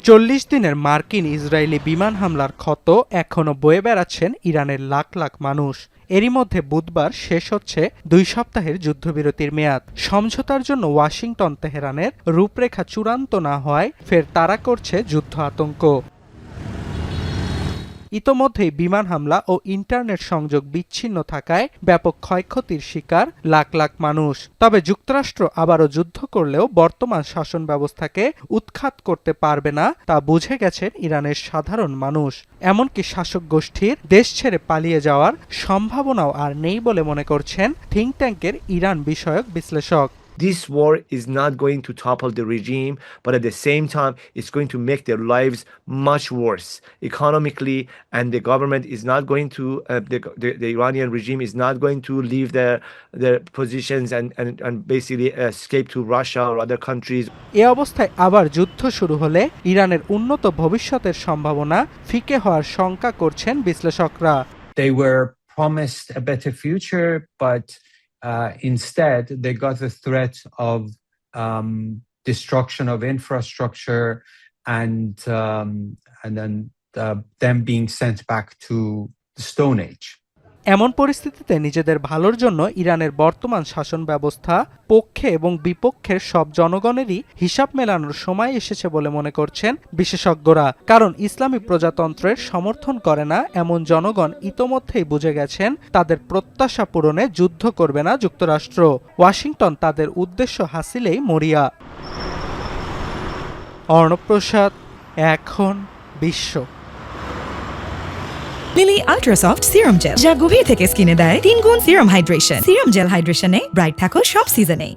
40 দিনের মার্কিন ইসরায়েলি বিমান হামলার ক্ষত এখনো বয়ে বেড়াচ্ছেন ইরানের লাখ লাখ মানুষ। এরই মধ্যে বুধবার শেষ হচ্ছে 2 সপ্তাহের যুদ্ধবিরতির মেয়াদ। সমঝোতার জন্য ওয়াশিংটন তেহরানের রূপরেখা চূড়ান্ত না হওয়ায় ফের তাড়া করছে যুদ্ধ আতঙ্ক। ইতোমধ্যেই বিমান হামলা ও ইন্টারনেট সংযোগ বিচ্ছিন্ন থাকায় ব্যাপক ক্ষয়ক্ষতির শিকার লাখ লাখ মানুষ। তবে যুক্তরাষ্ট্র আবারও যুদ্ধ করলেও বর্তমান শাসন ব্যবস্থাকে উৎখাত করতে পারবে না তা বুঝে গেছেন ইরানের সাধারণ মানুষ। এমনকি শাসক গোষ্ঠীর দেশ ছেড়ে পালিয়ে যাওয়ার সম্ভাবনাও আর নেই বলে মনে করছেন থিঙ্ক ট্যাঙ্কের ইরান বিষয়ক বিশ্লেষক। This war is not going to topple the regime, but at the same time, it's going to make their lives much worse economically, and the government is not going to, the Iranian regime is not going to leave their positions and basically escape to Russia or other countries. এ অবস্থায় আবার যুদ্ধ শুরু হলে ইরানের উন্নত ভবিষ্যতের সম্ভাবনা ফিকে হওয়ার শঙ্কা করছেন বিশ্লেষকরা। They were promised a better future, but instead, they got the threat of destruction of infrastructure and then them being sent back to the Stone Age. এমন পরিস্থিতিতে নিজেদের ভালোর জন্য ইরানের বর্তমান শাসন ব্যবস্থা পক্ষে এবং বিপক্ষের সব জনগণেরই হিসাব মেলানোর সময় এসেছে বলে মনে করছেন বিশেষজ্ঞরা। কারণ ইসলামী প্রজাতন্ত্রের সমর্থন করে না এমন জনগণ ইতোমধ্যেই বুঝে গেছেন তাদের প্রত্যাশা পূরণে যুদ্ধ করবে না যুক্তরাষ্ট্র। ওয়াশিংটন তাদের উদ্দেশ্য হাসিলেই মরিয়া। অর্ণব প্রসাদ, এখন বিশ্ব। লিলি আল্ট্রাসফট সিরাম জেল, যা গভীর থেকে স্কিনে দেয় 3 গুণ সিরাম হাইড্রেশন। সিরাম জেল হাইড্রেশনে ব্রাইট থাকো সব সিজনে।